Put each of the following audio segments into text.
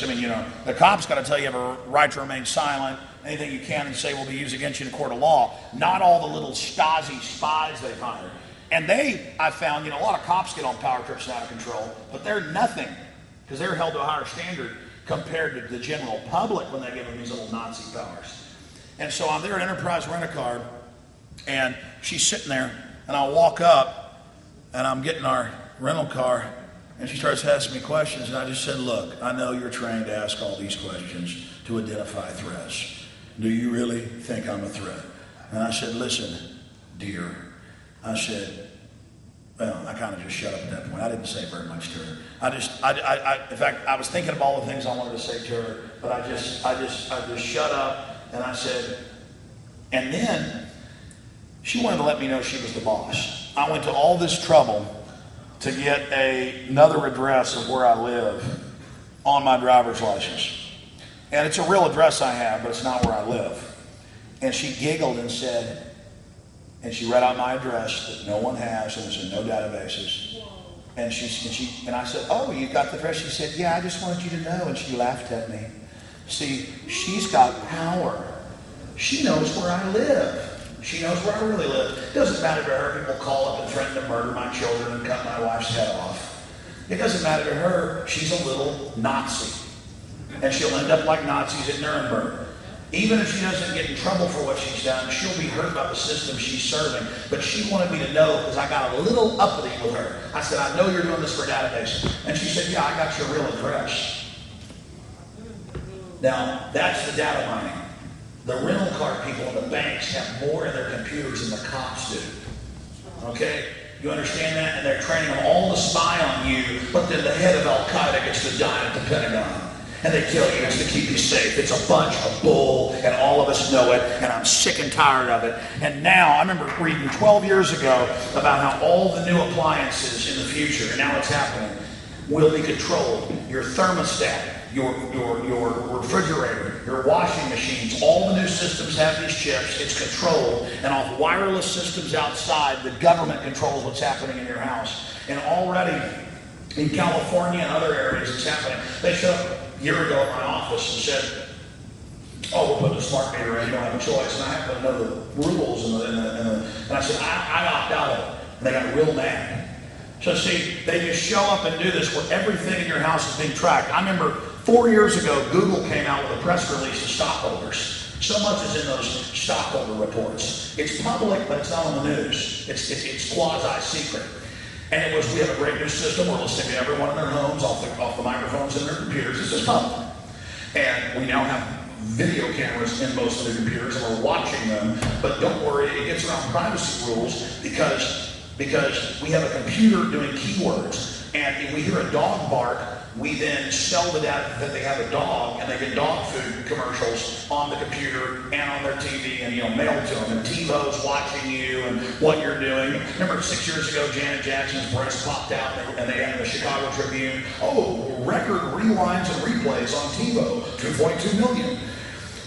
I mean, you know, the cops got to tell you have a right to remain silent. Anything you can say will be used against you in a court of law. Not all the little Stasi spies they've hired. And I found, you know, a lot of cops get on power trips and out of control, but they're nothing because they're held to a higher standard compared to the general public when they give them these little Nazi powers. And so I'm there at Enterprise Rent-A-Car, and she's sitting there, and I walk up, and I'm getting our rental car, and she starts asking me questions, and I just said, look, I know you're trained to ask all these questions to identify threats. Do you really think I'm a threat? And I said, listen, dear. I said, well, I kind of just shut up at that point. I didn't say very much to her. In fact, I was thinking of all the things I wanted to say to her, but I just shut up, and I said, and then she wanted to let me know she was the boss. I went to all this trouble to get another address of where I live on my driver's license. And it's a real address I have, but it's not where I live. And she giggled and said, and she read out my address that no one has, and it's in no databases. And I said, oh, you got the address? She said, yeah, I just wanted you to know. And she laughed at me. See, she's got power. She knows where I live. She knows where I really live. It doesn't matter to her. People call up and threaten to murder my children and cut my wife's head off. It doesn't matter to her. She's a little Nazi. And she'll end up like Nazis at Nuremberg. Even if she doesn't get in trouble for what she's done, she'll be hurt by the system she's serving. But she wanted me to know because I got a little uppity with her. I said, I know you're doing this for a database. And she said, yeah, I got your real address. Now, that's the data mining. The rental car people and the banks have more in their computers than the cops do. Okay? You understand that? And they're training them all to spy on you, but then the head of Al-Qaeda gets to die at the Pentagon. And they kill you. It's to keep you safe. It's a bunch of bull, and all of us know it, and I'm sick and tired of it. And now, I remember reading 12 years ago about how all the new appliances in the future, and now it's happening, will be controlled. Your thermostat, your refrigerator, your washing machines, all the new systems have these chips. It's controlled, and off wireless systems outside, the government controls what's happening in your house. And already in California and other areas, it's happening. They showed up a year ago at my office and said, oh, we're putting a smart meter in, you don't have a choice. And I happen to know the rules, and I said, I opt out of it. And they got real mad. So see, they just show up and do this where everything in your house is being tracked. I remember 4 years ago, Google came out with a press release to stockholders. So much is in those stockholder reports. It's public, but it's not on the news. It's quasi-secret. And it was, we have a great new system. We're listening to everyone in their homes, off the microphones in their computers. It's just public. And we now have video cameras in most of the computers, and we're watching them. But don't worry, it gets around privacy rules because we have a computer doing keywords. And if we hear a dog bark, we then sell the data that they have a dog, and they get dog food commercials on the computer and on their TV, and mailed to them. And TiVo's watching you and what you're doing. Remember 6 years ago, Janet Jackson's breast popped out, and they had in the Chicago Tribune, oh, record rewinds and replays on TiVo, 2.2 million.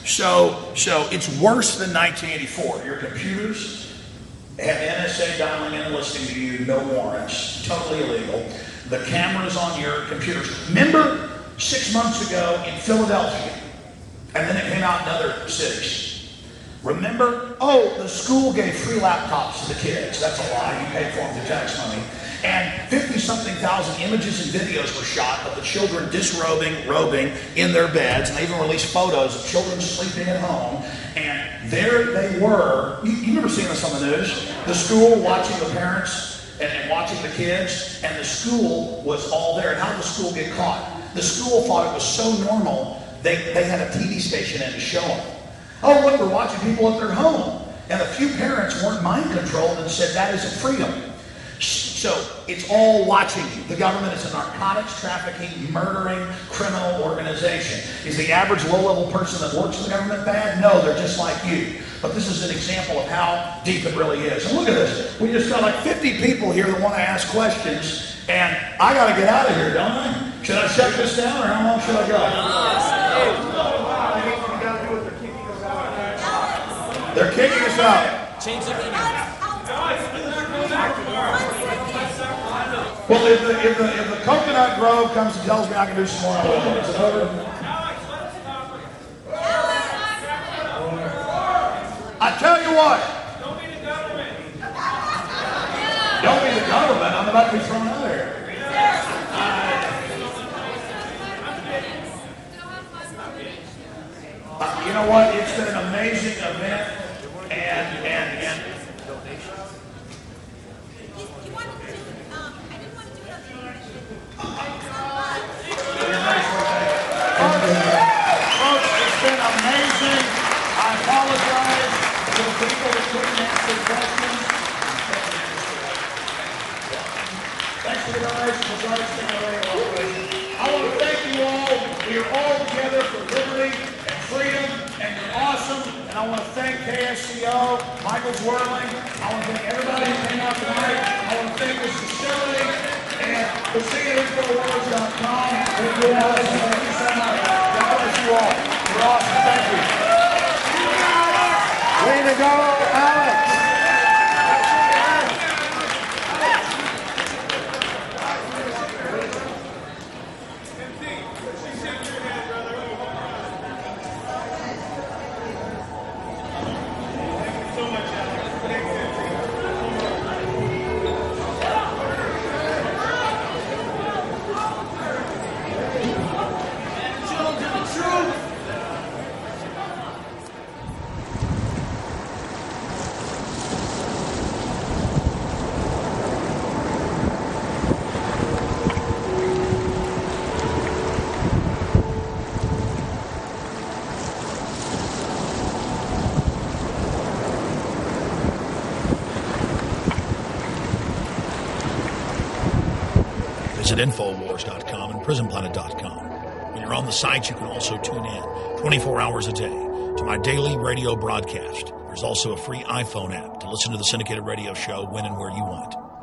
So it's worse than 1984. Your computers have NSA dialing in and listening to you, no warrants, totally illegal. The cameras on your computers. Remember 6 months ago in Philadelphia, and then it came out in other cities. Remember, oh, the school gave free laptops to the kids. That's a lie. You paid for them through tax money. And 50-something thousand images and videos were shot of the children robing in their beds, and they even released photos of children sleeping at home. And there they were. You remember seeing this on the news? The school watching the parents and watching the kids, and the school was all there. And how did the school get caught? The school thought it was so normal, they had a TV station in to show them. Oh, look, we're watching people at their home. And a few parents weren't mind-controlled and said, that isn't freedom. So it's all watching you. The government is a narcotics trafficking, murdering, criminal organization. Is the average low-level person that works in the government bad? No, they're just like you. But this is an example of how deep it really is. And look at this. We just got like 50 people here that want to ask questions, and I got to get out of here, don't I? Should I shut this down, or how long should I go? They're kicking us out. Change the meaning. Well, if the Coconut Grove comes and tells me I can do some more, I will. Is it over? I tell you what. Don't be the government. Don't be the government. I'm about to be thrown out here. You know what? It's been an amazing event, and folks, it's been amazing. I apologize to the people that couldn't answer questions. Thanks to the guys for the I want to thank you all. We are all together for liberty and freedom, and you're awesome. And I want to thank KSCO, Michael Zwirling. I want to thank everybody who came out tonight. I want to thank this facility and the CNAWords.com. Thank you so much. God bless you all. You're awesome. Thank you. Way to go, Alex. Visit Infowars.com and PrisonPlanet.com. When you're on the sites, you can also tune in 24 hours a day to my daily radio broadcast. There's also a free iPhone app to listen to the syndicated radio show when and where you want.